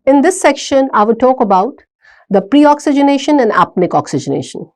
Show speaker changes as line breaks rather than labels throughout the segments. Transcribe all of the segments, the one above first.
In this section, I will talk about the preoxygenation and apneic oxygenation.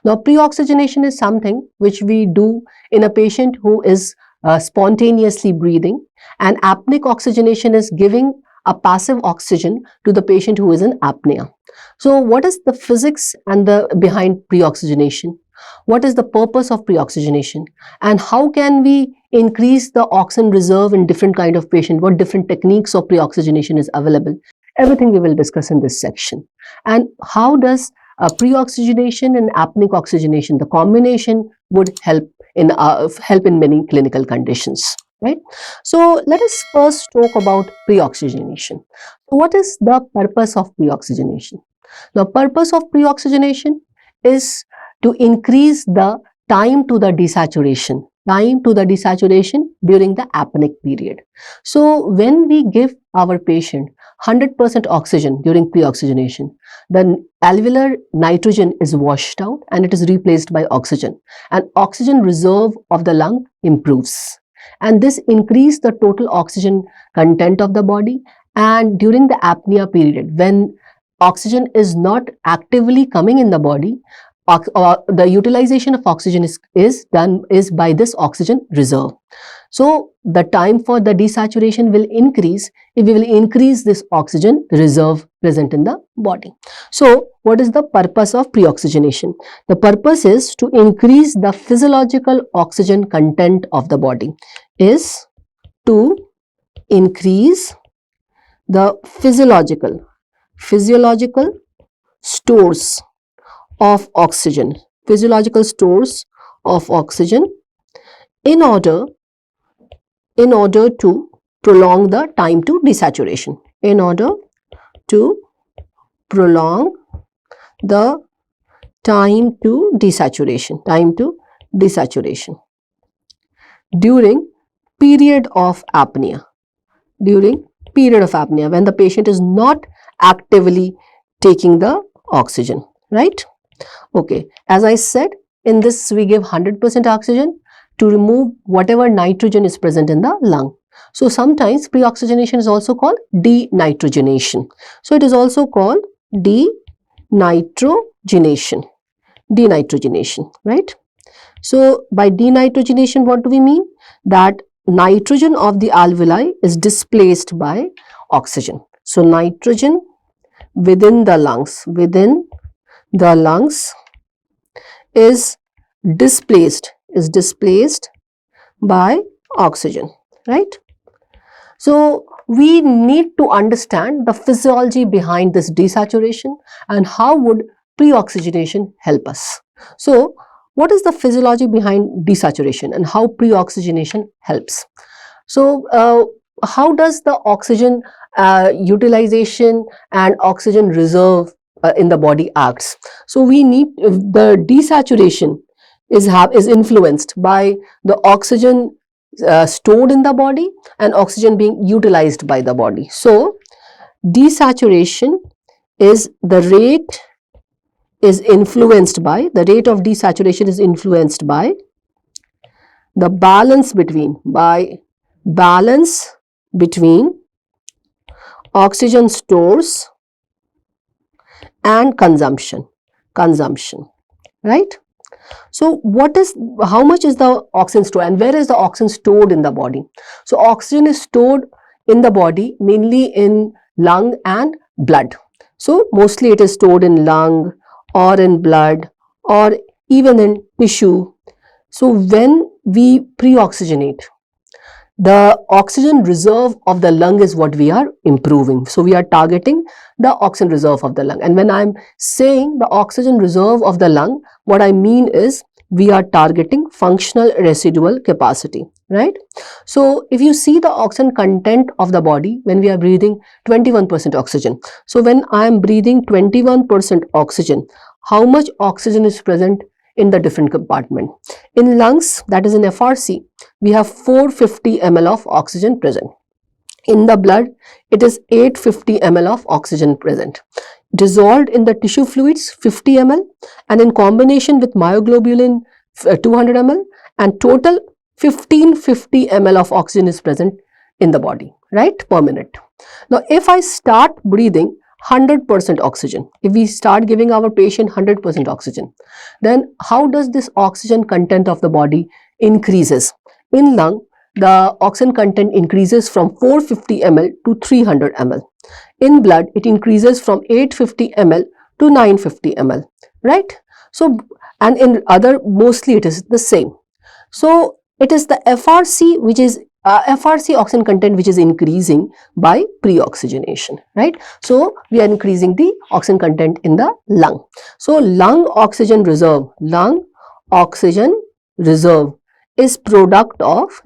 Now, preoxygenation is something which we do in a patient who is spontaneously breathing, and apneic oxygenation is giving a passive oxygen to the patient who is in apnea. So, what is the physics and the behind preoxygenation? What is the purpose of preoxygenation, and how can we increase the oxygen reserve in different kind of patient? What different techniques of preoxygenation is available? Everything we will discuss in this section. And how does preoxygenation and apneic oxygenation, the combination, would help in many clinical conditions, right? So let us first talk about preoxygenation. What is the purpose of preoxygenation? The purpose of preoxygenation is to increase the time to the desaturation during the apneic period. So when we give our patient 100% oxygen during preoxygenation, the alveolar nitrogen is washed out and it is replaced by oxygen, and oxygen reserve of the lung improves, and this increases the total oxygen content of the body. And during the apnea period, when oxygen is not actively coming in the body, the utilization of oxygen is done by this oxygen reserve. So the time for the desaturation will increase if we will increase this oxygen reserve present in the body. So what is the purpose of preoxygenation? The purpose is to increase the physiological oxygen content of the body, is to increase the physiological stores of oxygen, in order to prolong the time to desaturation, during period of apnea, when the patient is not actively taking the oxygen, right? Okay, as I said, in this we give 100% oxygen to remove whatever nitrogen is present in the lung. So sometimes preoxygenation is also called denitrogenation. So it is also called denitrogenation, right? So by denitrogenation, what do we mean? That nitrogen of the alveoli is displaced by oxygen. So nitrogen within the lungs is displaced by oxygen, right? So we need to understand the physiology behind this desaturation and how would preoxygenation help us. So what is the physiology behind desaturation and how preoxygenation helps? So how does the oxygen utilization and oxygen reserve in the body acts? So we need the desaturation is influenced by the oxygen stored in the body and oxygen being utilized by the body. So desaturation is the rate of desaturation is influenced by the balance between oxygen stores and consumption, right? So how much is the oxygen stored and where is the oxygen stored in the body? So oxygen is stored in the body mainly in lung and blood. So mostly it is stored in lung or in blood or even in tissue. So when we preoxygenate, the oxygen reserve of the lung is what we are improving. So we are targeting the oxygen reserve of the lung. And when I'm saying the oxygen reserve of the lung, what I mean is we are targeting functional residual capacity, right? So if you see the oxygen content of the body, when we are breathing 21% oxygen. So when I am breathing 21% oxygen, how much oxygen is present in the different compartment? In lungs, that is in FRC, we have 450 ml of oxygen present. In the blood, it is 850 ml of oxygen present. Dissolved in the tissue fluids, 50 ml, and in combination with myoglobulin, 200 ml, and total 1550 ml of oxygen is present in the body. right, per minute. Now, if I start breathing 100% oxygen, if we start giving our patient 100% oxygen, then how does this oxygen content of the body increases? In lung, the oxygen content increases from 450 ml to 300 ml. In blood, it increases from 850 ml to 950 ml, right? So, and in other, mostly it is the same. So, it is the FRC which is FRC oxygen content which is increasing by preoxygenation, right? So, we are increasing the oxygen content in the lung. So, lung oxygen reserve is product of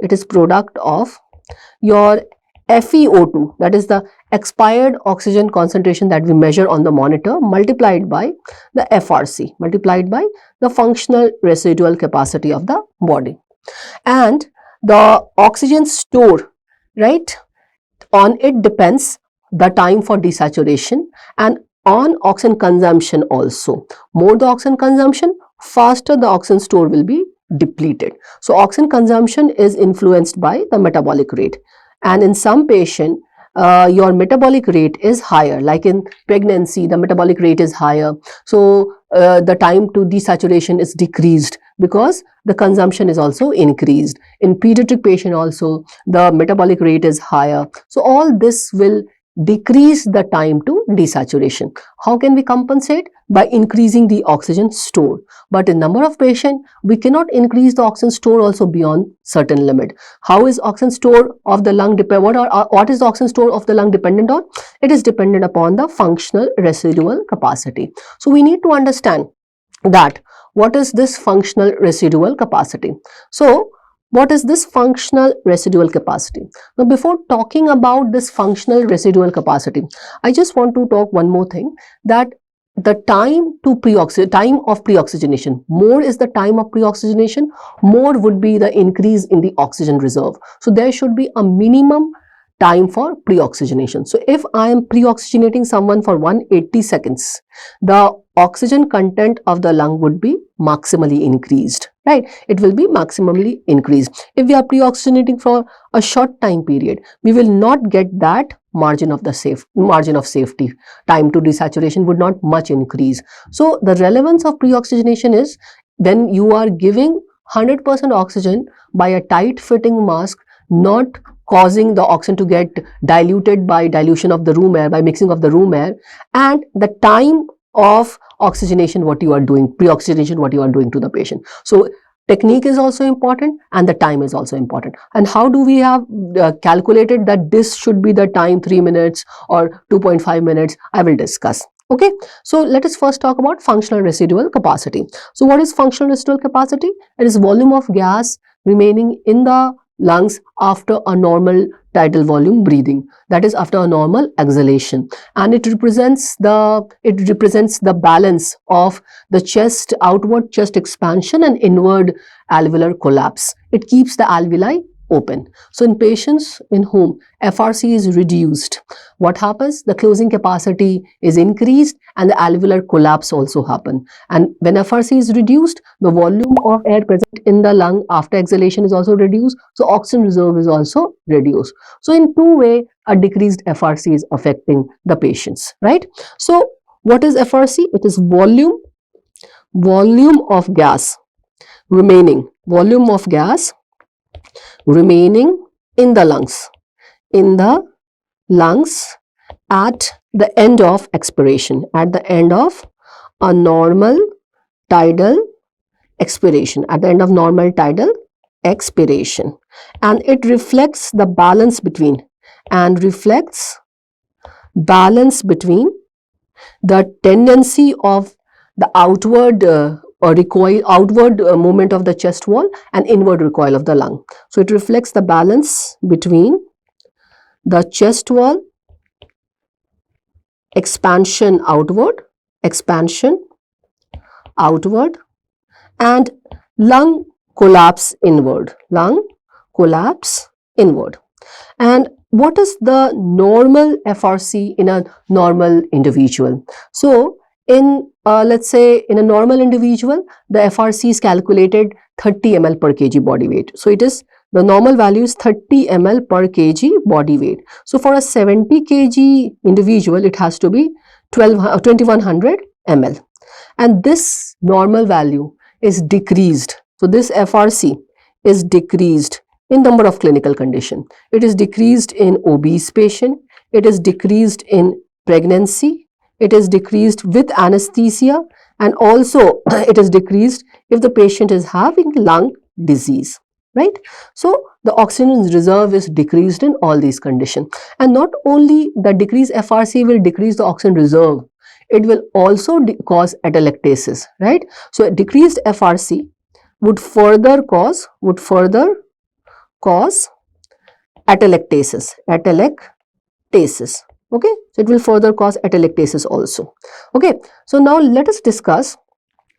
your FeO₂, that is the expired oxygen concentration that we measure on the monitor, multiplied by the FRC, multiplied by the functional residual capacity of the body. And the oxygen store, right, on it depends the time for desaturation and on oxygen consumption also. More the oxygen consumption, faster the oxygen store will be depleted. So, oxygen consumption is influenced by the metabolic rate, and in some patient your metabolic rate is higher, like in pregnancy the metabolic rate is higher, so the time to desaturation is decreased because the consumption is also increased. In pediatric patient also the metabolic rate is higher, so all this will decrease the time to desaturation. How can we compensate? By increasing the oxygen store. But in number of patients, we cannot increase the oxygen store also beyond certain limit. How is oxygen store of the lung what is the oxygen store of the lung dependent on? It is dependent upon the functional residual capacity. So we need to understand that what is this functional residual capacity. So what is this functional residual capacity? Now, before talking about this functional residual capacity, I just want to talk one more thing, that the time of preoxygenation, more is the time of preoxygenation, more would be the increase in the oxygen reserve. So there should be a minimum time for preoxygenation. So if I am preoxygenating someone for 180 seconds, the oxygen content of the lung would be maximally increased, right? It will be maximally increased. If we are preoxygenating for a short time period, we will not get that margin of safety. Time to desaturation would not much increase. So the relevance of preoxygenation is when you are giving 100% oxygen by a tight fitting mask, not causing the oxygen to get diluted by dilution of the room air, by mixing of the room air, and the time of oxygenation what you are doing, preoxygenation what you are doing to the patient. So technique is also important and the time is also important. And how do we have calculated that this should be the time, 3 minutes or 2.5 minutes? I will discuss. Okay, so let us first talk about functional residual capacity. So what is functional residual capacity? It is volume of gas remaining in the lungs after a normal tidal volume breathing, that is after a normal exhalation, and it represents the balance of the chest, outward chest expansion and inward alveolar collapse. It keeps the alveoli open. So in patients in whom FRC is reduced, what happens? The closing capacity is increased and the alveolar collapse also happen. And when FRC is reduced, the volume of air present in the lung after exhalation is also reduced. So oxygen reserve is also reduced. So in two ways, a decreased FRC is affecting the patients, right? So what is FRC? It is volume of gas remaining, in the lungs at the end of expiration, at the end of a normal tidal expiration, and it reflects the balance between the tendency of the outward movement of the chest wall and inward recoil of the lung. So it reflects the balance between the chest wall expansion outward, and lung collapse inward. And what is the normal FRC in a normal individual? So in let's say in a normal individual, the FRC is calculated 30 ml per kg body weight. So it is The normal value is 30 ml per kg body weight. So for a 70 kg individual, it has to be 2100 ml. And this normal value is decreased. So this FRC is decreased in number of clinical condition. It is decreased in obese patient. It is decreased in pregnancy. It is decreased with anesthesia, and also it is decreased if the patient is having lung disease, right? So the oxygen reserve is decreased in all these conditions. And not only the decreased FRC will decrease the oxygen reserve, it will also cause atelectasis, right? So a decreased FRC would further cause atelectasis. Okay, so it will further cause atelectasis also. Okay, so now let us discuss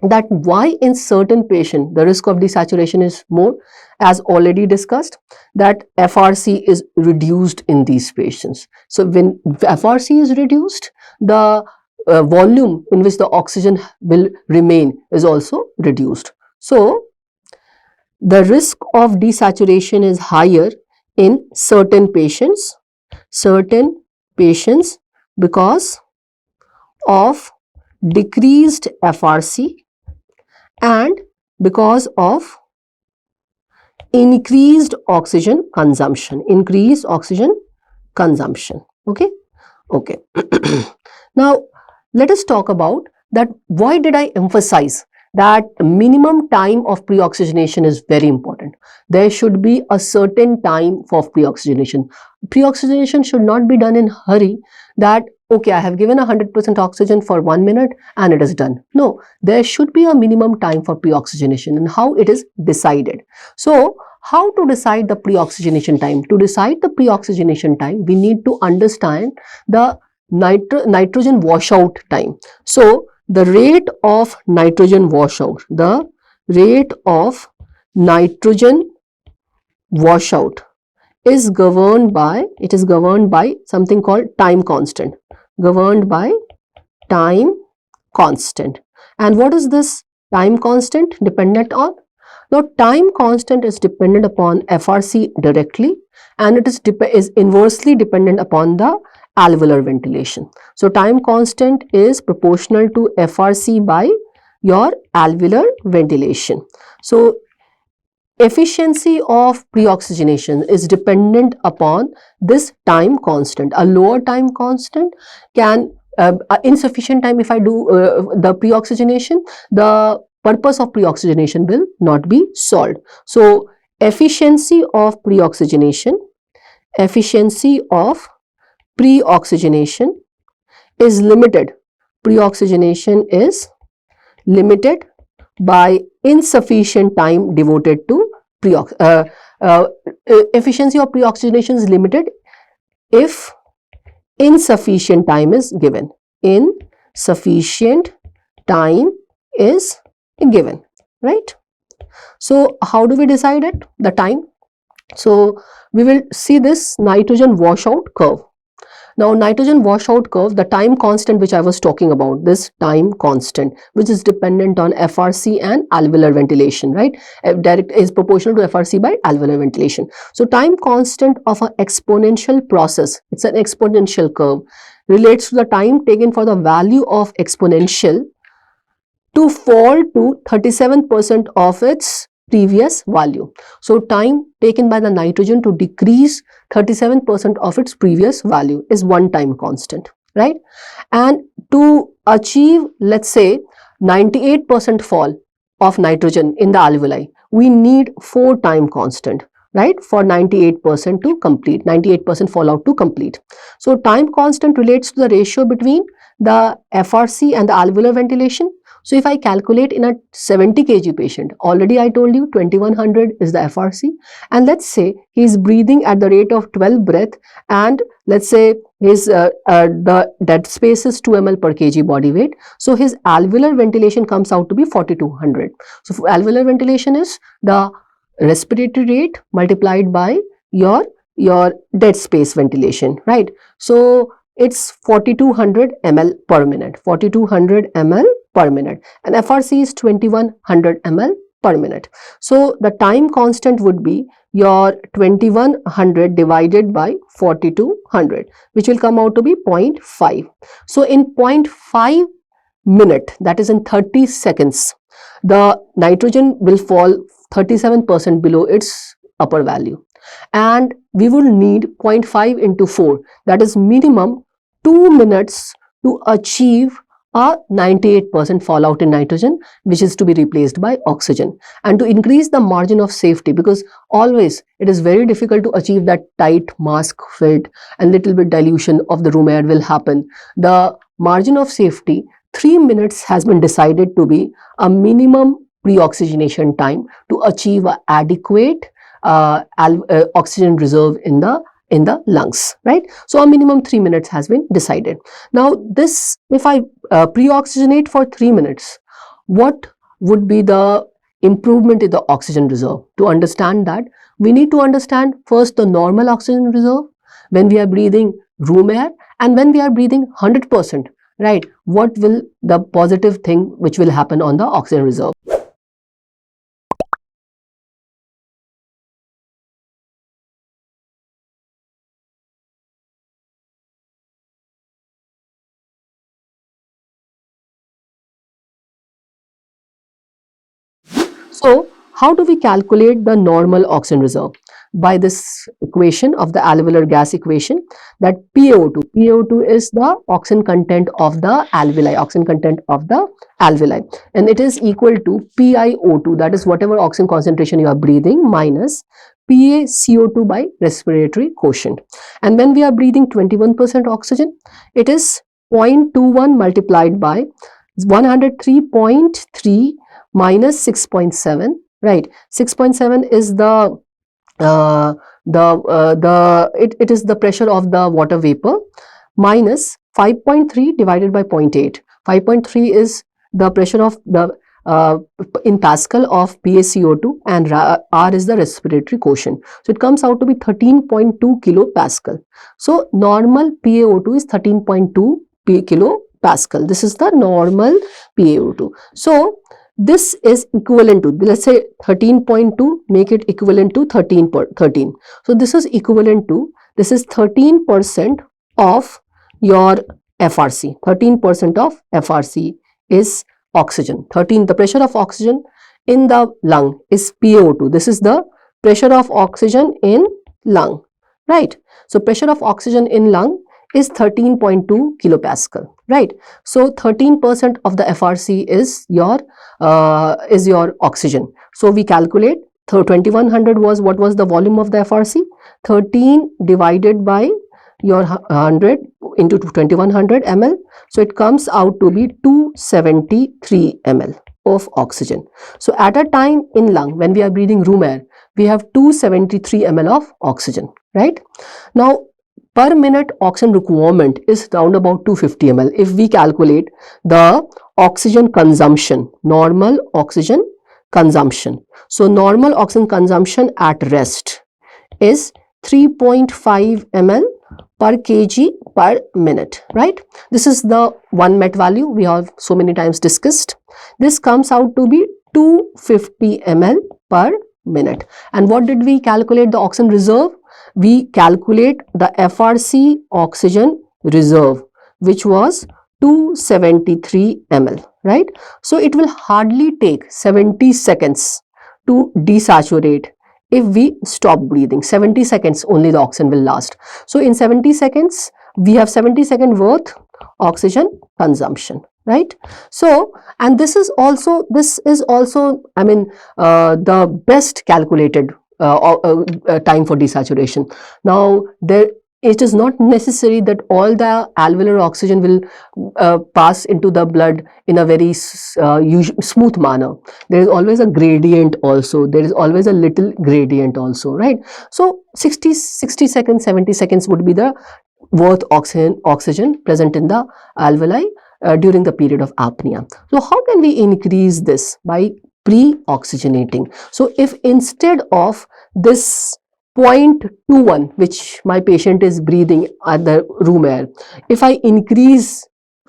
that why in certain patient the risk of desaturation is more. As already discussed, that FRC is reduced in these patients. So when FRC is reduced, the volume in which the oxygen will remain is also reduced. So the risk of desaturation is higher in certain patients because of decreased FRC and because of increased oxygen consumption. Okay. Now let us talk about that. Why did I emphasize that minimum time of preoxygenation is very important? There should be a certain time for preoxygenation. Preoxygenation should not be done in hurry, that okay, I have given 100% oxygen for 1 minute and it is done. No, there should be a minimum time for preoxygenation, and how it is decided. So how to decide the preoxygenation time? To decide the preoxygenation time, we need to understand the nitrogen washout time. So the rate of nitrogen washout, is governed by something called time constant. And what is this time constant dependent on? Now time constant is dependent upon FRC directly, and it is inversely dependent upon the alveolar ventilation. So time constant is proportional to FRC by your alveolar ventilation. So efficiency of preoxygenation is dependent upon this time constant. A lower time constant can insufficient time. If I do the preoxygenation, the purpose of preoxygenation will not be solved. So efficiency of preoxygenation is limited. Preoxygenation is limited by insufficient time devoted to efficiency of preoxygenation is limited if insufficient time is given. Right? So how do we decide it? The time. So we will see this nitrogen washout curve. Now nitrogen washout curve, the time constant which I was talking about, this time constant which is dependent on FRC and alveolar ventilation, right? Direct is proportional to FRC by alveolar ventilation. So time constant of an exponential process, it's an exponential curve, relates to the time taken for the value of exponential to fall to 37% of its previous value. So time taken by the nitrogen to decrease 37% of its previous value is one time constant, right? And to achieve, let's say, 98% fall of nitrogen in the alveoli, we need 4 time constant, right? For 98% to complete, 98% fallout to complete. So time constant relates to the ratio between the FRC and the alveolar ventilation. So if I calculate in a 70 kg patient, already I told you 2100 is the FRC, and let's say he is breathing at the rate of 12 breath, and let's say his the dead space is 2 ml per kg body weight. So his alveolar ventilation comes out to be 4200. So alveolar ventilation is the respiratory rate multiplied by your dead space ventilation, right? So it's 4200 ml per minute, 4200 ml per minute, and FRC is 2100 ml per minute. So the time constant would be your 2100 divided by 4200, which will come out to be 0.5. So in 0.5 minute, that is in 30 seconds, the nitrogen will fall 37% below its upper value, and we will need 0.5 into 4, that is minimum 2 minutes to achieve a 98% fallout in nitrogen, which is to be replaced by oxygen. And to increase the margin of safety, because always it is very difficult to achieve that tight mask fit and little bit dilution of the room air will happen, the margin of safety 3 minutes has been decided to be a minimum preoxygenation time to achieve an adequate oxygen reserve in the lungs, right? So a minimum 3 minutes has been decided. Now this, if I pre-oxygenate for 3 minutes, what would be the improvement in the oxygen reserve? To understand that, we need to understand first the normal oxygen reserve when we are breathing room air and when we are breathing 100%, right? What will the positive thing which will happen on the oxygen reserve? So, how do we calculate the normal oxygen reserve? By this equation of the alveolar gas equation, that PaO2. PaO2 is the oxygen content of the alveoli, oxygen content of the alveoli, and it is equal to PiO2, that is whatever oxygen concentration you are breathing, minus PaCO2 by respiratory quotient. And when we are breathing 21% oxygen, it is 0.21 multiplied by 103.3 minus 6.7, right? 6.7 is it is the pressure of the water vapor, minus 5.3 divided by 0.8. 5.3 is the pressure of the in Pascal of PaCO2, and R is the respiratory quotient. So it comes out to be 13.2 kilopascal. So normal PaO2 is 13.2 kilopascal. This is the normal PaO2. So this is equivalent to, let's say 13.2, make it equivalent to 13. So this is equivalent to, this is 13% of your FRC. 13% of FRC is oxygen. The pressure of oxygen in the lung is PaO2. This is the pressure of oxygen in lung, right? So pressure of oxygen in lung is 13.2 kilopascal, right? So 13% of the FRC is your oxygen. So we calculate 2100 was, what was the volume of the FRC? 13 divided by your 100 into 2100 ml. So it comes out to be 273 ml of oxygen. So at a time in lung, when we are breathing room air, we have 273 ml of oxygen, right? Now per minute oxygen requirement is around about 250 ml. If we calculate the oxygen consumption, normal oxygen consumption. So normal oxygen consumption at rest is 3.5 ml per kg per minute, right? This is the 1 MET value we have so many times discussed. This comes out to be 250 ml per minute. And what did we calculate the oxygen reserve? We calculate the FRC oxygen reserve, which was 273 ml, right? So it will hardly take 70 seconds to desaturate if we stop breathing. 70 seconds only the oxygen will last. So in 70 seconds, we have 70-second worth oxygen consumption, right? So, and this is also I mean, the best calculated time for desaturation. Now it is not necessary that all the alveolar oxygen will pass into the blood in a very smooth manner. There is always a gradient also. There is always a little gradient also, right? So 60 seconds, 70 seconds would be the worth oxygen present in the alveoli during the period of apnea. So how can we increase this? By pre-oxygenating. So if instead of this 0.21 which my patient is breathing at the room air, if I increase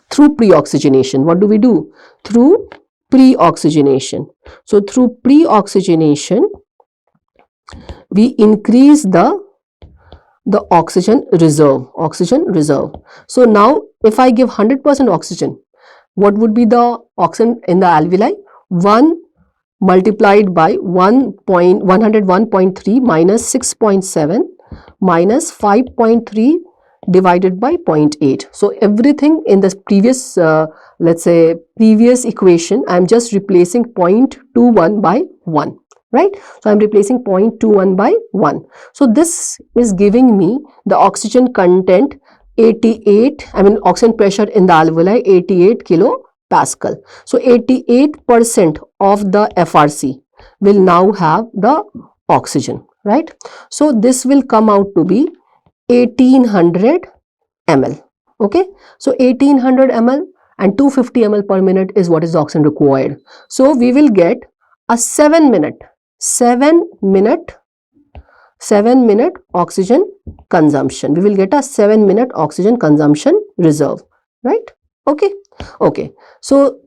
through pre-oxygenation, what do we do? Through preoxygenation. So through preoxygenation, we increase the oxygen reserve. So now if I give 100% oxygen, what would be the oxygen in the alveoli? 1 multiplied by 101.3 minus 6.7 minus 5.3 divided by 0.8. So everything in this previous, let's say previous equation, I am just replacing 0.21 by 1, right? So I am replacing 0.21 by 1. So this is giving me the oxygen content 88, oxygen pressure in the alveoli 88 kilopascal. So 88% of the FRC will now have the oxygen, right? So this will come out to be 1800 ml. Okay, so 1800 ml and 250 ml per minute is what is the oxygen required. So we will get a 7 minute oxygen consumption. We will get a 7 minute oxygen consumption reserve, right? Okay. So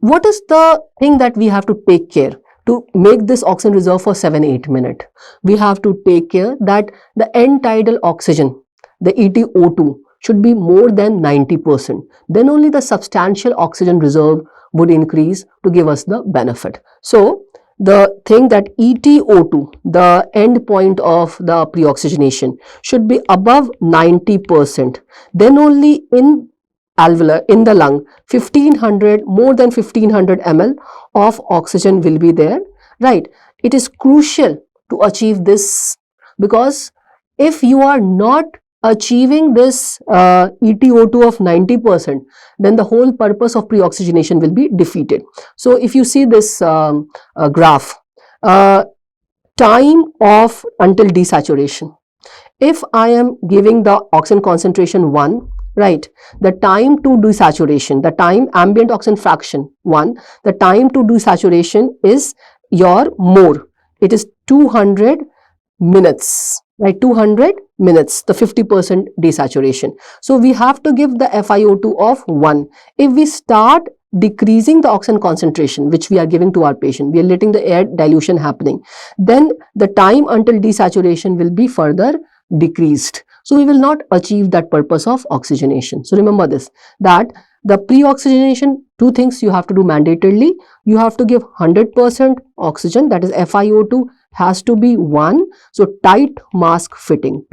what is the thing that we have to take care to make this oxygen reserve for 7-8 minutes? We have to take care that the end-tidal oxygen, the EtO₂, should be more than 90%. Then only the substantial oxygen reserve would increase to give us the benefit. So the thing that EtO₂, the end point of the preoxygenation, should be above 90%. Then only in alveolar, in the lung, 1500, more than 1500 ml of oxygen will be there, right? It is crucial to achieve this, because if you are not achieving this EtO₂ of 90%, then the whole purpose of preoxygenation will be defeated. So if you see this graph, time of until desaturation, if I am giving the oxygen concentration 1, right, the time to desaturation, the time ambient oxygen fraction 1, the time to desaturation is your more, it is 200 minutes, right? 200 minutes, the 50% desaturation. So we have to give the FiO₂ of 1. If we start decreasing the oxygen concentration which we are giving to our patient, we are letting the air dilution happening, then the time until desaturation will be further decreased. So we will not achieve that purpose of oxygenation. So remember this, that the preoxygenation, two things you have to do mandatorily. You have to give 100% oxygen, that is FiO₂ has to be 1. So tight mask fitting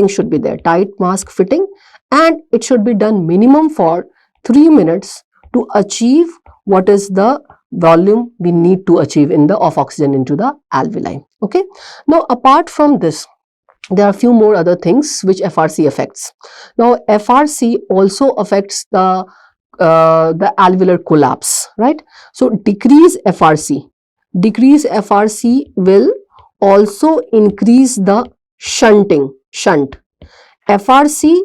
should be there, tight mask fitting, and it should be done minimum for 3 minutes to achieve what is the volume we need to achieve in the of oxygen into the alveoli. Okay. Now apart from this, there are a few more other things which FRC affects. Now FRC also affects the alveolar collapse, right? So decrease FRC will also increase the shunt. FRC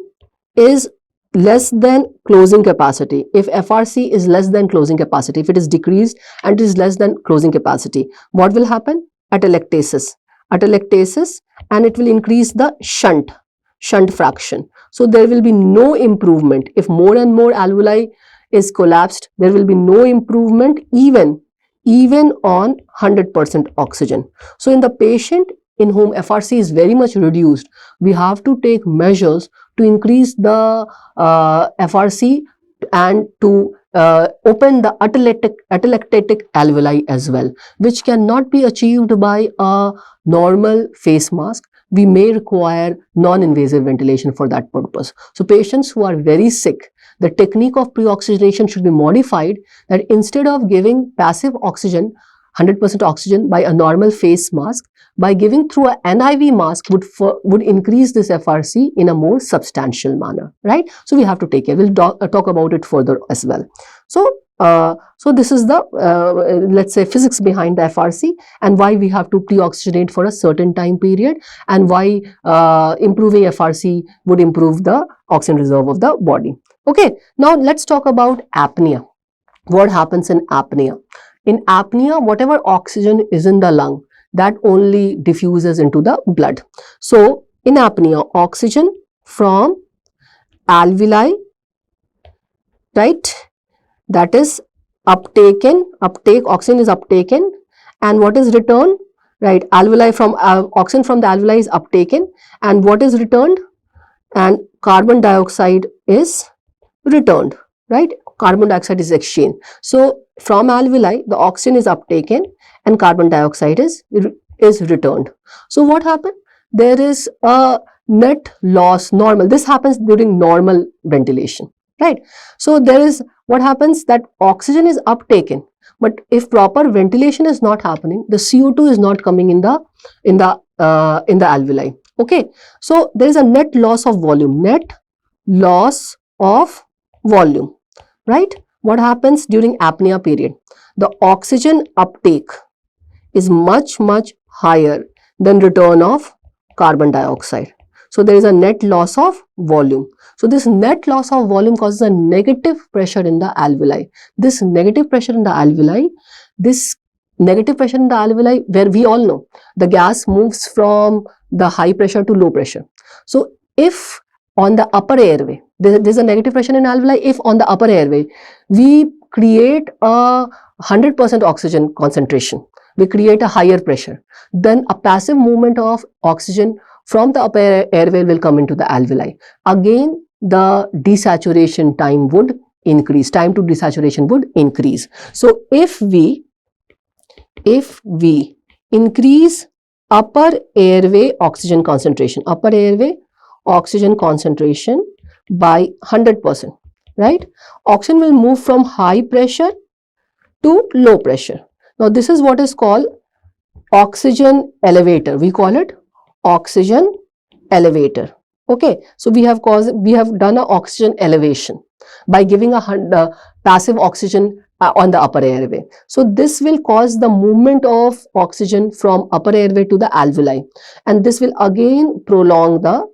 is less than closing capacity. If FRC is less than closing capacity, if it is decreased and it is less than closing capacity, what will happen? Atelectasis, and it will increase the shunt fraction. So there will be no improvement. If more and more alveoli is collapsed, there will be no improvement even on 100% oxygen. So in the patient in whom FRC is very much reduced, we have to take measures to increase the FRC and to open the atelectatic alveoli as well, which cannot be achieved by a normal face mask. We may require non-invasive ventilation for that purpose. So patients who are very sick, the technique of preoxygenation should be modified, that instead of giving passive oxygen, 100% oxygen by a normal face mask, by giving through an NIV mask would increase this FRC in a more substantial manner, right? So we have to take care. We'll talk about it further as well. So this is the let's say physics behind the FRC and why we have to preoxygenate for a certain time period, and why improving FRC would improve the oxygen reserve of the body. Okay, now let's talk about apnea. What happens in apnea? In apnea, whatever oxygen is in the lung, that only diffuses into the blood. So in apnea, oxygen from alveoli, right, that is oxygen is uptaken, and what is returned, right? Alveoli from oxygen from the alveoli is uptaken, and what is returned? And carbon dioxide is returned, right? Carbon dioxide is exchanged. So from alveoli, the oxygen is uptaken and carbon dioxide is returned. So what happened? There is a net loss normal. This happens during normal ventilation, right? So there is what happens, that oxygen is uptaken, but if proper ventilation is not happening, the CO2 is not coming in the alveoli. Okay, so there is a net loss of volume, net loss of volume, right? What happens during apnea period? The oxygen uptake is much higher than return of carbon dioxide. So there is a net loss of volume. So this net loss of volume causes a negative pressure in the alveoli. This negative pressure in the alveoli, where we all know the gas moves from the high pressure to low pressure. So if on the upper airway, there is a negative pressure in alveoli, if on the upper airway we create a 100% oxygen concentration, we create a higher pressure, then a passive movement of oxygen from the upper airway will come into the alveoli. Again, the desaturation time would increase, time to desaturation would increase. So if we increase upper airway oxygen concentration, by 100%, right? Oxygen will move from high pressure to low pressure. Now this is what is called oxygen elevator. We call it oxygen elevator. Okay, so we have done a oxygen elevation by giving a passive oxygen on the upper airway. So this will cause the movement of oxygen from upper airway to the alveoli, and this will again prolong the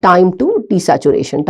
time to desaturation,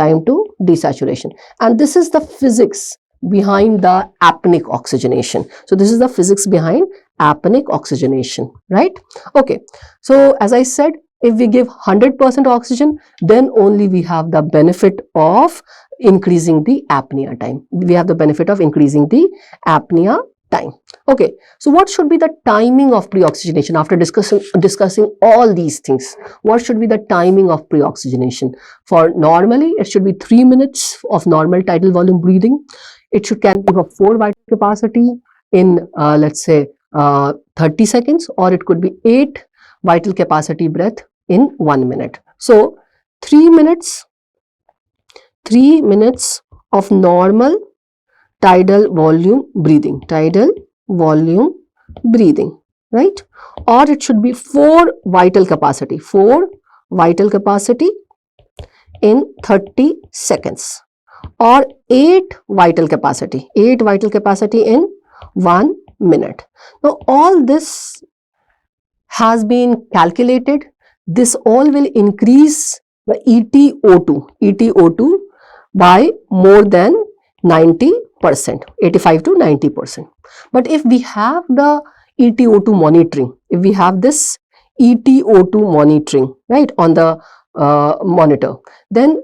and this is the physics behind the apneic oxygenation. So this is the physics behind apneic oxygenation, right? Okay, so as I said, if we give 100% oxygen, then only we have the benefit of increasing the apnea time. We have the benefit of increasing the apnea time. Okay, so what should be the timing of preoxygenation? After discussing all these things, what should be the timing of preoxygenation? For normally, it should be 3 minutes of normal tidal volume breathing. It can give a 4 vital capacity in let's say 30 seconds, or it could be 8 vital capacity breath in 1 minute. So 3 minutes of normal tidal volume breathing, right? Or it should be 4 vital capacity in 30 seconds, or 8 vital capacity in 1 minute. Now all this has been calculated. This all will increase the EtO₂ by more than 90%, 85 to 90%. But if we have the EtO₂ monitoring, if we have this EtO₂ monitoring, right, on the monitor, then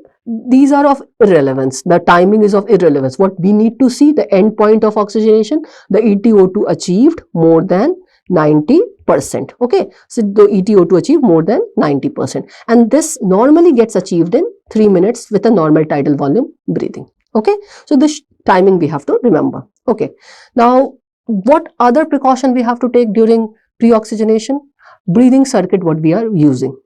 these are of irrelevance. The timing is of irrelevance. What we need to see, the end point of oxygenation, the EtO₂ achieved more than 90%. Okay, so the EtO₂ achieved more than 90%, and this normally gets achieved in 3 minutes with a normal tidal volume breathing. Okay, so this timing we have to remember. Okay, now what other precaution we have to take during preoxygenation? Breathing circuit, what we are using.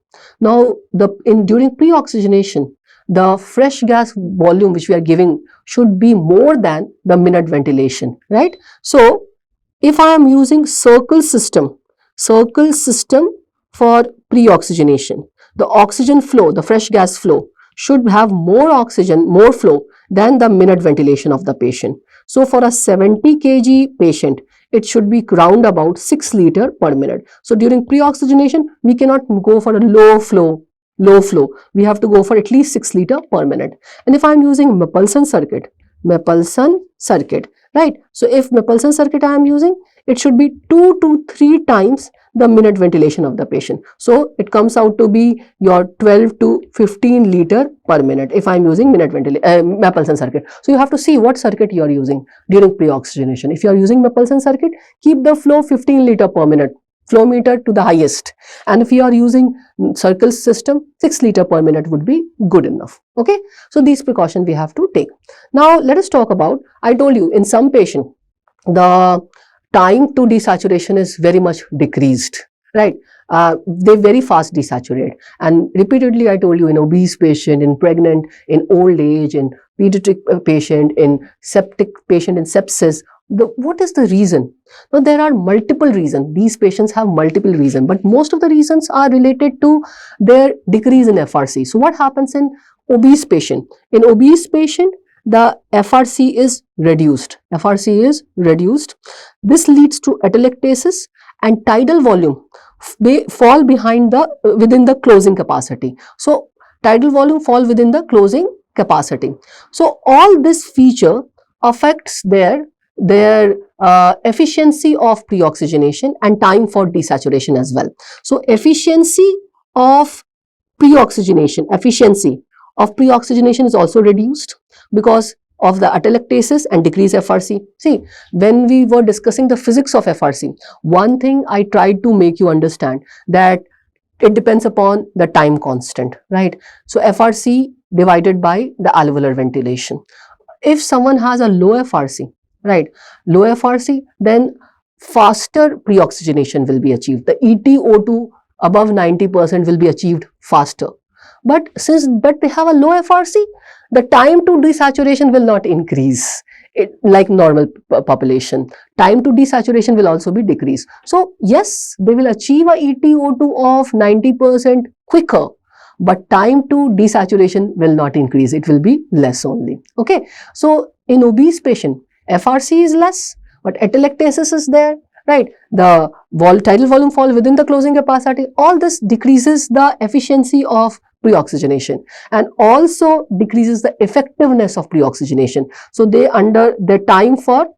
Now during preoxygenation, the fresh gas volume which we are giving should be more than the minute ventilation, right? So if I am using circle system for preoxygenation, the oxygen flow, the fresh gas flow should have more flow than the minute ventilation of the patient. So for a 70 kg patient, it should be round about 6 liter per minute. So during preoxygenation, we cannot go for a low flow. We have to go for at least 6 liter per minute. And if I am using Mapleson circuit, right? So if Mapleson circuit I am using, it should be 2 to 3 times the minute ventilation of the patient. So it comes out to be your 12 to 15 liter per minute if I'm using minute ventilation, Mapleson circuit. So you have to see what circuit you are using during pre-oxygenation. If you are using Mapleson circuit, keep the flow 15 liter per minute, flow meter to the highest. And if you are using circle system, 6 liter per minute would be good enough. Okay. So these precautions we have to take. Now let us talk about, I told you in some patient, the time to desaturation is very much decreased, right? They very fast desaturate, and repeatedly I told you, in obese patient, in pregnant, in old age, in pediatric patient, in septic patient, in sepsis. What is the reason? Now there are multiple reasons. These patients have multiple reasons, but most of the reasons are related to their decrease in FRC. So what happens in obese patient? In obese patient, the FRC is reduced. FRC is reduced. This leads to atelectasis, and tidal volume, they fall behind the within the closing capacity. So tidal volume fall within the closing capacity. So all this feature affects their efficiency of preoxygenation and time for desaturation as well. So efficiency of preoxygenation is also reduced because of the atelectasis and decreased FRC. See, when we were discussing the physics of FRC, one thing I tried to make you understand, that it depends upon the time constant, right? So FRC divided by the alveolar ventilation. If someone has a low FRC, right, low FRC, then faster preoxygenation will be achieved. The EtO₂ above 90% will be achieved faster. But they have a low FRC, the time to desaturation will not increase like normal population. Time to desaturation will also be decreased. So yes, they will achieve a EtO₂ of 90% quicker, but time to desaturation will not increase. It will be less only. Okay. So in obese patient, FRC is less, but atelectasis is there, right? The tidal volume fall within the closing capacity. All this decreases the efficiency of preoxygenation and also decreases the effectiveness of preoxygenation. So the time for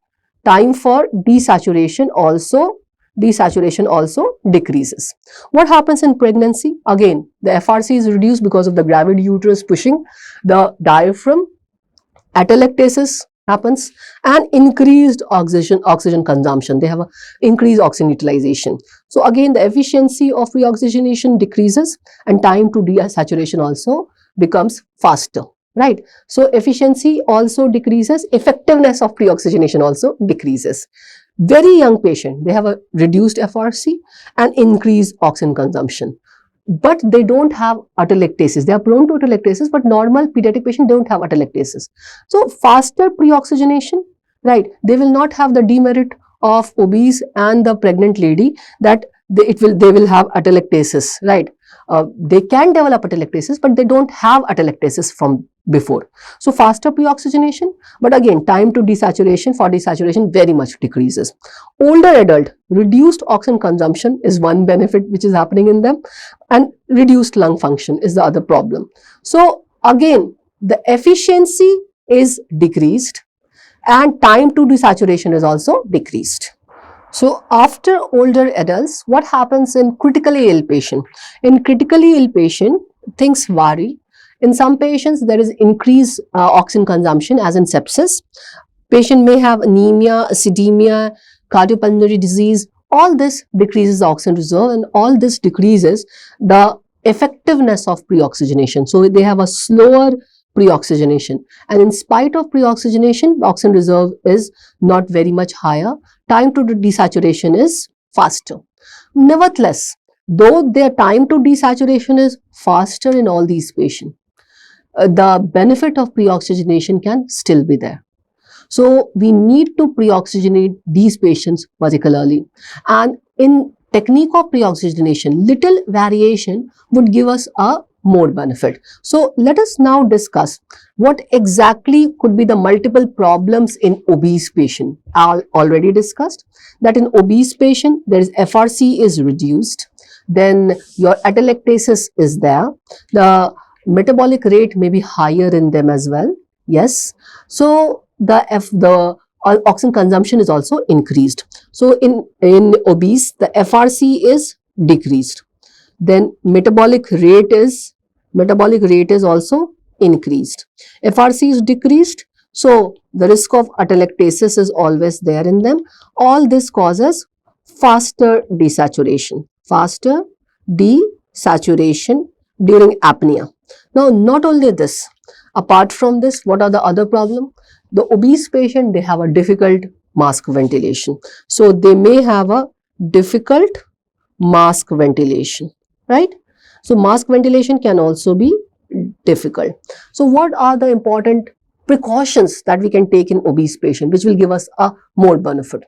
desaturation also decreases. What happens in pregnancy? Again, the FRC is reduced because of the gravid uterus pushing the diaphragm. Atelectasis happens and increased oxygen consumption. They have a increased oxygen utilization. So again, the efficiency of preoxygenation decreases and time to desaturation also becomes faster, right? So efficiency also decreases, effectiveness of preoxygenation also decreases. Very young patient, they have a reduced FRC and increased oxygen consumption, but they don't have atelectasis. They are prone to atelectasis, but normal pediatric patients don't have atelectasis. So faster preoxygenation, right? They will not have the demerit of obese and the pregnant lady, that they will have atelectasis, right? They can develop atelectasis, but they don't have atelectasis from before. So faster preoxygenation, but again, time to desaturation for desaturation very much decreases. Older adult, reduced oxygen consumption is one benefit which is happening in them, and reduced lung function is the other problem. So again, the efficiency is decreased and time to desaturation is also decreased. So after older adults, what happens in critically ill patient? In critically ill patient, things vary. In some patients, there is increased oxygen consumption, as in sepsis. Patient may have anemia, acidemia, cardiopulmonary disease. All this decreases the oxygen reserve, and all this decreases the effectiveness of preoxygenation. So they have a slower preoxygenation, and in spite of preoxygenation, the oxygen reserve is not very much higher. Time to desaturation is faster. Nevertheless, though their time to desaturation is faster in all these patients, the benefit of preoxygenation can still be there. So we need to preoxygenate these patients particularly, and in technique of preoxygenation, little variation would give us a more benefit. So let us now discuss what exactly could be the multiple problems in obese patient. I already discussed that in obese patient, there is FRC is reduced, then your atelectasis is there, the metabolic rate may be higher in them as well. Yes. So the oxygen consumption is also increased. So in obese, the FRC is decreased. Then metabolic rate is also increased. FRC is decreased, so the risk of atelectasis is always there in them. All this causes faster desaturation during apnea. Now, not only this, apart from this, what are the other problems? The obese patient, they have a difficult mask ventilation. So they may have a difficult mask ventilation, right? So mask ventilation can also be difficult. So what are the important precautions that we can take in obese patient which will give us a more benefit?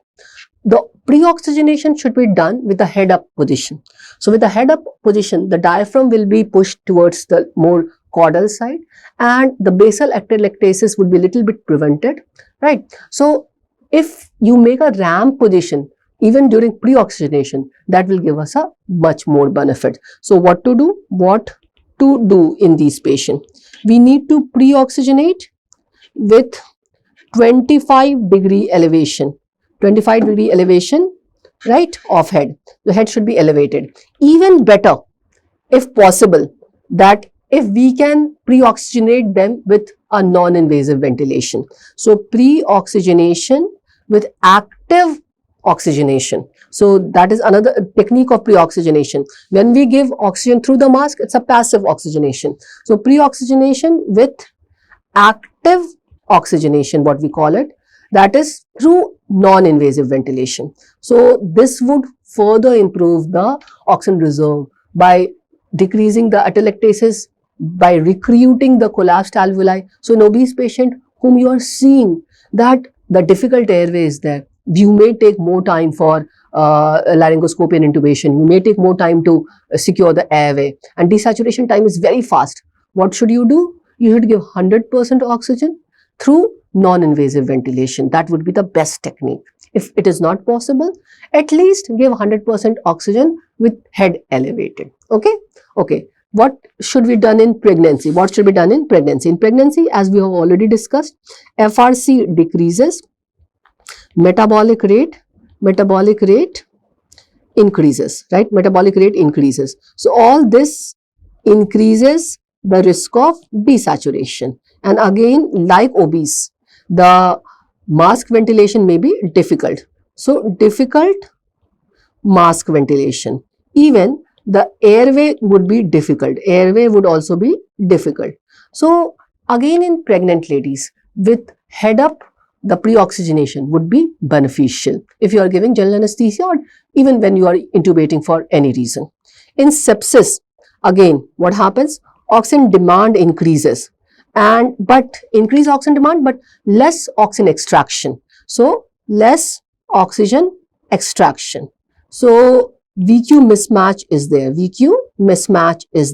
The preoxygenation should be done with the head up position. So with the head up position, the diaphragm will be pushed towards the more caudal side and the basal atelectasis would be a little bit prevented, right? So if you make a ramp position even during preoxygenation, that will give us a much more benefit. So what to do? What to do in these patients? We need to preoxygenate with 25-degree elevation. 25-degree elevation, right, of head. The head should be elevated. Even better, if possible, that if we can preoxygenate them with a non-invasive ventilation. So preoxygenation with active oxygenation. So that is another technique of preoxygenation. When we give oxygen through the mask, it's a passive oxygenation. So preoxygenation with active oxygenation, what we call it, that is through non-invasive ventilation. So this would further improve the oxygen reserve by decreasing the atelectasis, by recruiting the collapsed alveoli. So in obese patient whom you are seeing that the difficult airway is there, you may take more time for laryngoscopy and intubation. You may take more time to secure the airway, and desaturation time is very fast. What should you do? You should give 100% oxygen through non-invasive ventilation. That would be the best technique. If it is not possible, at least give 100% oxygen with head elevated. Okay. What should be done in pregnancy? What should be done in pregnancy? In pregnancy, as we have already discussed, FRC decreases, metabolic rate increases, right? Metabolic rate increases. So all this increases the risk of desaturation. And again, like obese, the mask ventilation may be difficult. So difficult mask ventilation. Even the airway would be difficult. Airway would also be difficult. So again, in pregnant ladies, with head up, the preoxygenation would be beneficial if you are giving general anesthesia or even when you are intubating for any reason. In sepsis, again, what happens? Oxygen demand increases, but increase oxygen demand, but less oxygen extraction. So less oxygen extraction. So VQ mismatch is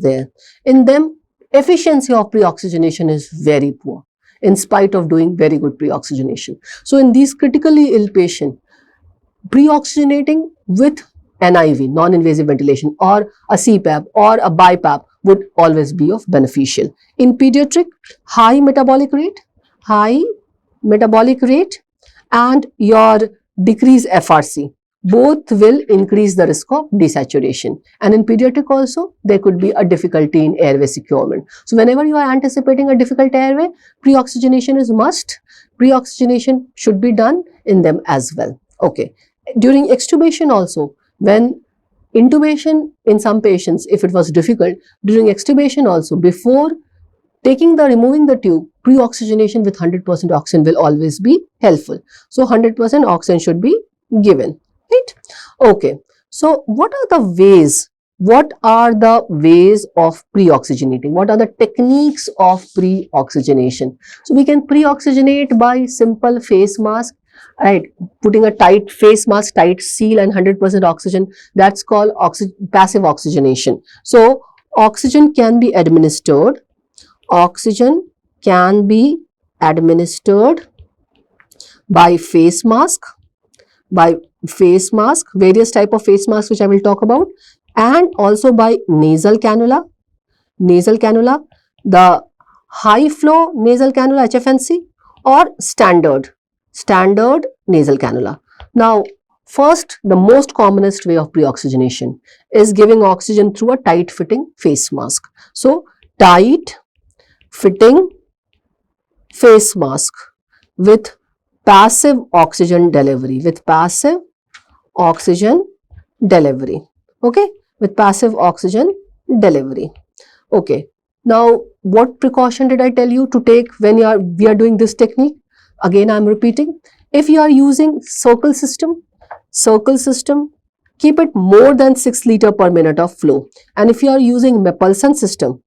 there. In them, efficiency of preoxygenation is very poor, in spite of doing very good preoxygenation. So in these critically ill patients, preoxygenating with NIV, non-invasive ventilation, or a CPAP or a BiPAP would always be of beneficial. In pediatric, high metabolic rate and your decreased FRC, both will increase the risk of desaturation. And in pediatric also, there could be a difficulty in airway securement. So whenever you are anticipating a difficult airway, preoxygenation is must. Preoxygenation should be done in them as well. Okay. During extubation also, when intubation in some patients, if it was difficult, during extubation also, before removing the tube, preoxygenation with 100% oxygen will always be helpful. So 100% oxygen should be given, right? Okay. So what are the ways? What are the ways of preoxygenating? What are the techniques of preoxygenation? So we can preoxygenate by simple face mask, right? Putting a tight face mask, tight seal and 100% oxygen. That's called passive oxygenation. So oxygen can be administered. Oxygen can be administered by face mask, various type of face masks which I will talk about, and also by nasal cannula, the high flow nasal cannula HFNC or standard standard nasal cannula. Now, first, the most commonest way of preoxygenation is giving oxygen through a tight fitting face mask. So, tight fitting face mask with passive oxygen delivery, okay, with passive oxygen delivery. Okay, now what precaution did I tell you to take when we are doing this technique? Again, I am repeating, if you are using circle system, keep it more than 6 liter per minute of flow. And if you are using Mapleson system,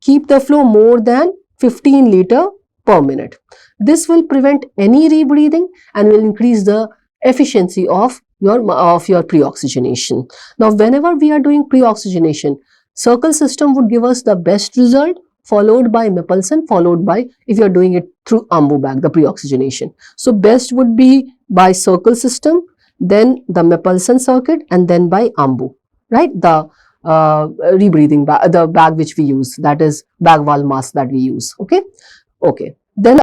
keep the flow more than 15 liter per minute. This will prevent any rebreathing and will increase the efficiency of your preoxygenation. Now, whenever we are doing preoxygenation, circle system would give us the best result, followed by Mapleson, followed by if you are doing it through AMBU bag, the preoxygenation. So, best would be by circle system, then the Mapleson circuit, and then by AMBU, right? The rebreathing bag, the bag which we use, that is bag wall mask that we use. Okay. Then